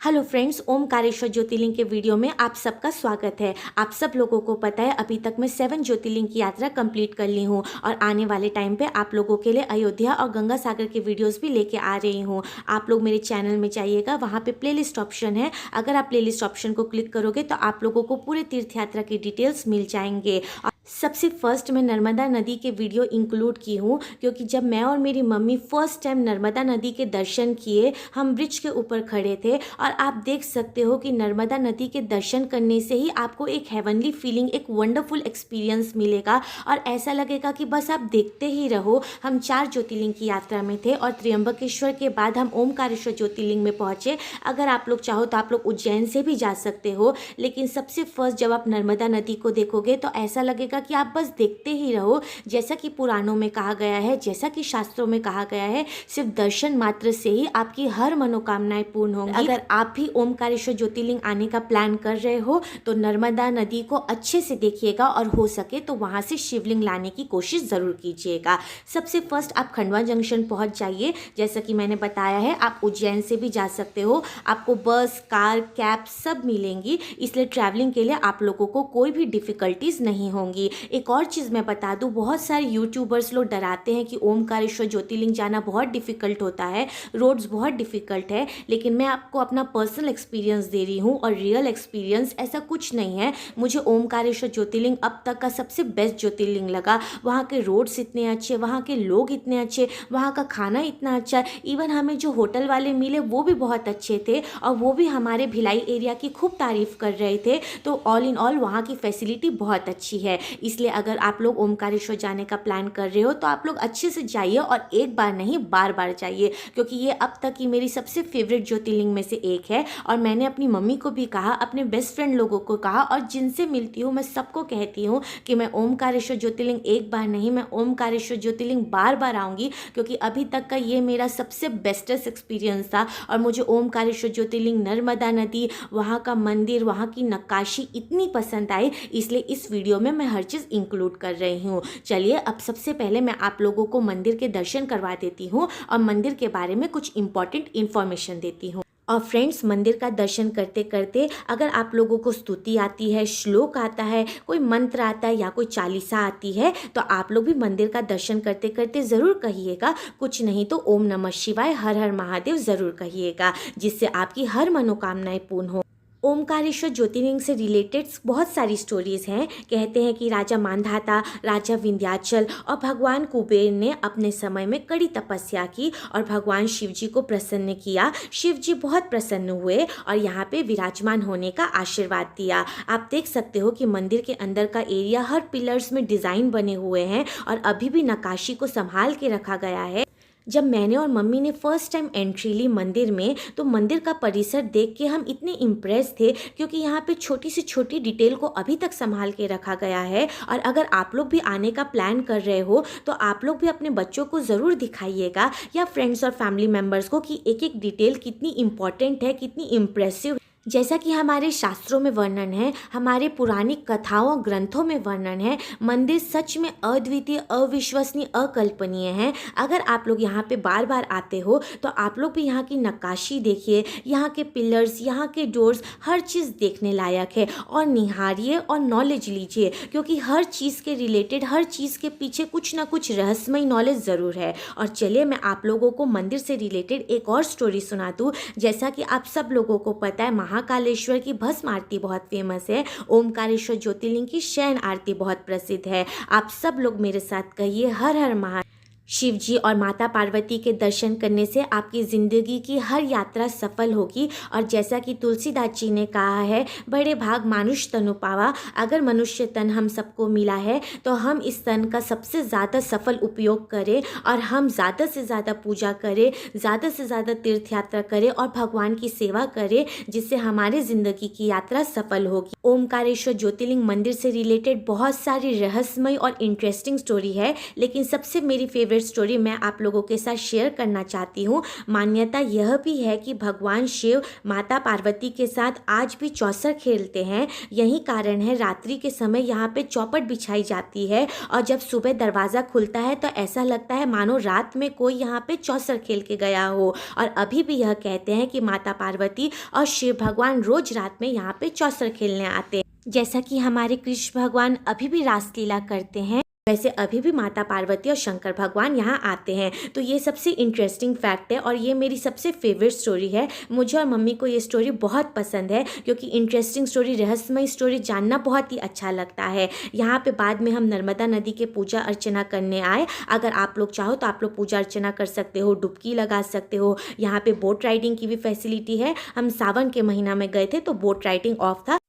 Hello friends, Omkareshwar ज्योतिर्लिंग के video में आप सबका स्वागत है। आप सब लोगों को पता है अभी तक मैं 7 ज्योतिर्लिंग की यात्रा कंप्लीट कर ली हूँ और आने वाले टाइम पे आप लोगों के लिए अयोध्या और गंगा सागर के वीडियोस भी लेके आ रही हूँ। आप लोग मेरे चैनल में जाइएगा, वहाँ पे प्लेलिस्ट ऑप्शन है। अगर आप प्लेलिस्ट ऑप्शन को क्लिक करोगे तो आप लोगों को पूरे तीर्थ यात्रा की डिटेल्स मिल जाएंगे। सबसे फर्स्ट मैं नर्मदा नदी के वीडियो इंक्लूड की हूँ क्योंकि जब मैं और मेरी मम्मी फर्स्ट टाइम नर्मदा नदी के दर्शन किए, हम ब्रिज के ऊपर खड़े थे और आप देख सकते हो कि नर्मदा नदी के दर्शन करने से ही आपको एक हेवनली फीलिंग, एक वंडरफुल एक्सपीरियंस मिलेगा और ऐसा लगेगा कि बस आप देखते ही रहो। हम 4 ज्योतिर्लिंग की यात्रा में थे और त्र्यंबकेश्वर के बाद हम ओमकारेश्वर ज्योतिर्लिंग में पहुँचे। अगर आप लोग चाहो तो आप लोग उज्जैन से भी जा सकते हो, लेकिन सबसे फर्स्ट जब आप नर्मदा नदी को देखोगे तो ऐसा लगेगा कि आप बस देखते ही रहो। जैसा कि पुराणों में कहा गया है, जैसा कि शास्त्रों में कहा गया है, सिर्फ दर्शन मात्र से ही आपकी हर मनोकामनाएं पूर्ण होंगी। अगर आप भी ओमकारेश्वर ज्योतिर्लिंग आने का प्लान कर रहे हो तो नर्मदा नदी को अच्छे से देखिएगा और हो सके तो वहां से शिवलिंग लाने की कोशिश जरूर कीजिएगा। सबसे फर्स्ट आप खंडवा जंक्शन पहुंच जाइए। जैसा कि मैंने बताया है, आप उज्जैन से भी जा सकते हो। आपको बस, कार, कैब सब मिलेंगी, इसलिए ट्रैवलिंग के लिए आप लोगों को कोई भी डिफिकल्टीज नहीं होंगी। एक और चीज़ मैं बता दूं, बहुत सारे यूट्यूबर्स लोग डराते हैं कि ओमकारेश्वर ज्योतिर्लिंग जाना बहुत डिफ़िकल्ट होता है, रोड्स बहुत डिफ़िकल्ट है, लेकिन मैं आपको अपना पर्सनल एक्सपीरियंस दे रही हूँ और रियल एक्सपीरियंस ऐसा कुछ नहीं है। मुझे ओमकारेश्वर ज्योतिर्लिंग अब तक का सबसे बेस्ट ज्योतिर्लिंग लगा। वहाँ के रोड्स इतने अच्छे, वहाँ के लोग इतने अच्छे, वहाँ का खाना इतना अच्छा, इवन हमें जो होटल वाले मिले वो भी बहुत अच्छे थे और वो भी हमारे भिलाई एरिया की खूब तारीफ़ कर रहे थे। तो ऑल इन ऑल वहाँ की फैसिलिटी बहुत अच्छी है। इसलिए अगर आप लोग ओमकारेश्वर जाने का प्लान कर रहे हो तो आप लोग अच्छे से जाइए और एक बार नहीं बार बार जाइए, क्योंकि ये अब तक की मेरी सबसे फेवरेट ज्योतिर्लिंग में से एक है। और मैंने अपनी मम्मी को भी कहा, अपने बेस्ट फ्रेंड लोगों को कहा और जिनसे मिलती हूँ मैं सबको कहती हूँ कि मैं ओमकारेश्वर ज्योतिर्लिंग एक बार नहीं, मैं ओमकारेश्वर ज्योतिर्लिंग बार बार आऊँगी, क्योंकि अभी तक का ये मेरा सबसे बेस्टेस्ट एक्सपीरियंस था। और मुझे ओमकारेश्वर ज्योतिर्लिंग, नर्मदा नदी, वहाँ का मंदिर, वहाँ की नक्काशी इतनी पसंद आई, इसलिए इस वीडियो में मैं हर चीज़ इंक्लूड कर रही हूँ। चलिए अब सबसे पहले मैं आप लोगों को मंदिर के दर्शन करवा देती हूँ और मंदिर के बारे में कुछ इंपॉर्टेंट इन्फॉर्मेशन देती हूँ। और फ्रेंड्स, मंदिर का दर्शन करते करते अगर आप लोगों को स्तुति आती है, श्लोक आता है, कोई मंत्र आता है या कोई चालीसा आती है तो आप लोग भी मंदिर का दर्शन करते करते ज़रूर कहिएगा। कुछ नहीं तो ओम नमः शिवाय, हर हर महादेव ज़रूर कहिएगा, जिससे आपकी हर मनोकामनाएं पूर्ण हो। ओमकारेश्वर ज्योतिर्लिंग से रिलेटेड बहुत सारी स्टोरीज हैं। कहते हैं कि राजा मांधाता, राजा विंध्याचल और भगवान कुबेर ने अपने समय में कड़ी तपस्या की और भगवान शिव जी को प्रसन्न किया। शिव जी बहुत प्रसन्न हुए और यहाँ पे विराजमान होने का आशीर्वाद दिया। आप देख सकते हो कि मंदिर के अंदर का एरिया हर पिलर्स में डिज़ाइन बने हुए हैं और अभी भी नक्काशी को संभाल के रखा गया है। जब मैंने और मम्मी ने फर्स्ट टाइम एंट्री ली मंदिर में तो मंदिर का परिसर देख के हम इतने इम्प्रेस थे, क्योंकि यहाँ पे छोटी से छोटी डिटेल को अभी तक संभाल के रखा गया है। और अगर आप लोग भी आने का प्लान कर रहे हो तो आप लोग भी अपने बच्चों को ज़रूर दिखाइएगा या फ्रेंड्स और फैमिली मेम्बर्स को कि एक एक डिटेल कितनी इम्पॉर्टेंट है, कितनी इम्प्रेसिव। जैसा कि हमारे शास्त्रों में वर्णन है, हमारे पुरानी कथाओं और ग्रंथों में वर्णन है, मंदिर सच में अद्वितीय, अविश्वसनीय, अकल्पनीय है। अगर आप लोग यहाँ पे बार बार आते हो तो आप लोग भी यहाँ की नक्काशी देखिए, यहाँ के पिलर्स, यहाँ के डोर्स, हर चीज़ देखने लायक है और निहारिए और नॉलेज लीजिए, क्योंकि हर चीज़ के रिलेटेड, हर चीज़ के पीछे कुछ ना कुछ रहस्यमय नॉलेज ज़रूर है। और चलिए मैं आप लोगों को मंदिर से रिलेटेड एक और स्टोरी सुना दूँ। जैसा कि आप सब लोगों को पता है, महाकालेश्वर की भस्म आरती बहुत फेमस है, ओमकारेश्वर ज्योतिर्लिंग की शयन आरती बहुत प्रसिद्ध है। आप सब लोग मेरे साथ कहिए, हर हर महादेव। शिव जी और माता पार्वती के दर्शन करने से आपकी ज़िंदगी की हर यात्रा सफल होगी। और जैसा कि तुलसीदास जी ने कहा है, बड़े भाग मानुष तनु पावा। अगर मनुष्य तन हम सबको मिला है तो हम इस तन का सबसे ज़्यादा सफल उपयोग करें और हम ज़्यादा से ज़्यादा पूजा करें, ज़्यादा से ज़्यादा तीर्थ यात्रा करें और भगवान की सेवा करें, जिससे हमारी ज़िंदगी की यात्रा सफल होगी। ओमकारेश्वर ज्योतिर्लिंग मंदिर से रिलेटेड बहुत सारी रहस्यमय और इंटरेस्टिंग स्टोरी है, लेकिन सबसे मेरी फेवरेट फेवरेट स्टोरी मैं आप लोगों के साथ शेयर करना चाहती हूँ। मान्यता यह भी है कि भगवान शिव माता पार्वती के साथ आज भी चौसर खेलते हैं। यही कारण है रात्रि के समय यहाँ पे चौपट बिछाई जाती है और जब सुबह दरवाज़ा खुलता है तो ऐसा लगता है मानो रात में कोई यहाँ पे चौसर खेल के गया हो। और अभी भी यह कहते हैं कि माता पार्वती और शिव भगवान रोज रात में यहाँ पे चौसर खेलने आते हैं। जैसा कि हमारे कृष्ण भगवान अभी भी रासलीला करते हैं, वैसे अभी भी माता पार्वती और शंकर भगवान यहाँ आते हैं। तो ये सबसे इंटरेस्टिंग फैक्ट है और ये मेरी सबसे फेवरेट स्टोरी है। मुझे और मम्मी को ये स्टोरी बहुत पसंद है क्योंकि इंटरेस्टिंग स्टोरी, रहस्यमय स्टोरी जानना बहुत ही अच्छा लगता है। यहाँ पे बाद में हम नर्मदा नदी के पूजा अर्चना करने आए। अगर आप लोग चाहो तो आप लोग पूजा अर्चना कर सकते हो, डुबकी लगा सकते हो। यहाँ पे बोट राइडिंग की भी फैसिलिटी है। हम सावन के महीना में गए थे तो बोट राइडिंग ऑफ था।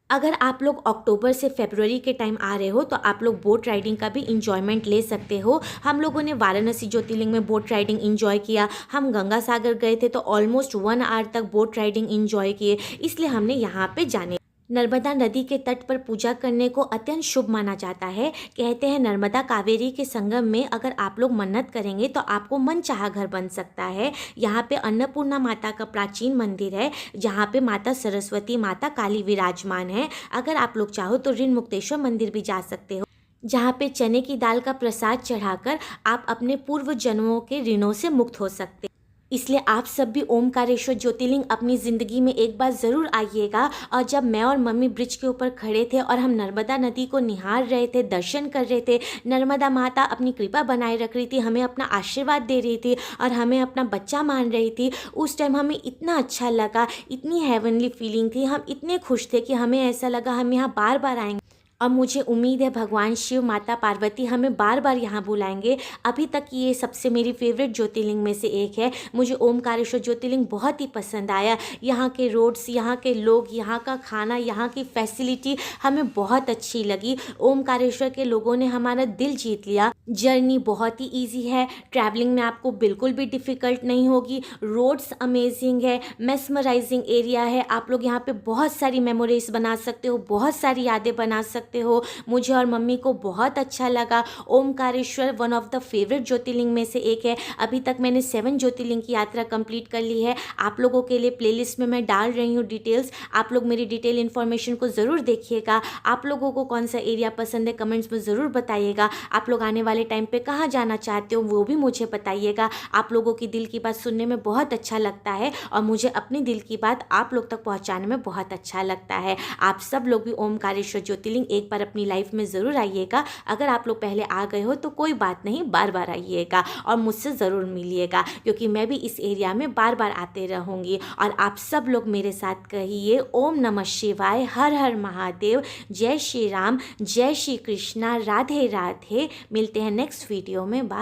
अगर आप लोग अक्टूबर से फरवरी के टाइम आ रहे हो तो आप लोग बोट राइडिंग का भी इंजॉयमेंट ले सकते हो। हम लोगों ने वाराणसी ज्योतिर्लिंग में बोट राइडिंग इंजॉय किया। हम गंगा सागर गए थे तो ऑलमोस्ट 1 आवर तक बोट राइडिंग इंजॉय किए, इसलिए हमने यहाँ पे जाने। नर्मदा नदी के तट पर पूजा करने को अत्यंत शुभ माना जाता है। कहते हैं नर्मदा कावेरी के संगम में अगर आप लोग मन्नत करेंगे तो आपको मनचाहा घर बन सकता है। यहाँ पे अन्नपूर्णा माता का प्राचीन मंदिर है जहाँ पे माता सरस्वती, माता काली विराजमान है। अगर आप लोग चाहो तो ऋण मुक्तेश्वर मंदिर भी जा सकते हो, जहाँ पे चने की दाल का प्रसाद चढ़ाकर आप अपने पूर्व जन्मों के ऋणों से मुक्त हो सकते। इसलिए आप सब भी ओमकारेश्वर ज्योतिर्लिंग अपनी ज़िंदगी में एक बार ज़रूर आइएगा। और जब मैं और मम्मी ब्रिज के ऊपर खड़े थे और हम नर्मदा नदी को निहार रहे थे, दर्शन कर रहे थे, नर्मदा माता अपनी कृपा बनाए रख रही थी, हमें अपना आशीर्वाद दे रही थी और हमें अपना बच्चा मान रही थी, उस टाइम हमें इतना अच्छा लगा, इतनी हेवनली फीलिंग थी। हम इतने खुश थे कि हमें ऐसा लगा हम यहाँ बार बार आएंगे। और मुझे उम्मीद है भगवान शिव, माता पार्वती हमें बार बार यहाँ बुलाएंगे। अभी तक ये सबसे मेरी फेवरेट ज्योतिर्लिंग में से एक है। मुझे ओमकारेश्वर ज्योतिर्लिंग बहुत ही पसंद आया। यहाँ के रोड्स, यहाँ के लोग, यहाँ का खाना, यहाँ की फैसिलिटी हमें बहुत अच्छी लगी। ओमकारेश्वर के लोगों ने हमारा दिल जीत लिया। जर्नी बहुत ही ईजी है, ट्रैवलिंग में आपको बिल्कुल भी डिफ़िकल्ट नहीं होगी। रोड्स अमेजिंग है, मेस्मराइजिंग एरिया है। आप लोग यहाँ पे बहुत सारी मेमोरीज बना सकते हो, बहुत सारी यादें बना सकते हो। मुझे और मम्मी को बहुत अच्छा लगा। Omkareshwar one of the favourite jyotirlinga में से एक है। अभी तक मैंने 7 ज्योतिर्लिंग की यात्रा कंप्लीट कर ली है। आप लोगों के लिए प्लेलिस्ट में मैं डाल रही हूँ डिटेल्स। आप लोग मेरी डिटेल इन्फॉर्मेशन को ज़रूर देखिएगा। आप लोगों को कौन सा एरिया पसंद है कमेंट्स में ज़रूर बताइएगा। आप लोग आने वाले टाइम पे कहाँ जाना चाहते हो वो भी मुझे बताइएगा। आप लोगों की दिल की बात सुनने में बहुत अच्छा लगता है और मुझे अपनी दिल की बात आप लोग तक पहुँचाने में बहुत अच्छा लगता है। आप सब लोग भी ओमकारेश्वर ज्योतिर्लिंग एक बार अपनी लाइफ में ज़रूर आइएगा। अगर आप लोग पहले आ गए हो तो कोई बात नहीं, बार बार आइएगा और मुझसे ज़रूर मिलिएगा क्योंकि मैं भी इस एरिया में बार बार आते रहूँगी। और आप सब लोग मेरे साथ कहिए ओम नमः शिवाय, हर हर महादेव, जय श्री राम, जय श्री कृष्णा, राधे राधे। मिलते हैं नेक्स्ट वीडियो में। बाय।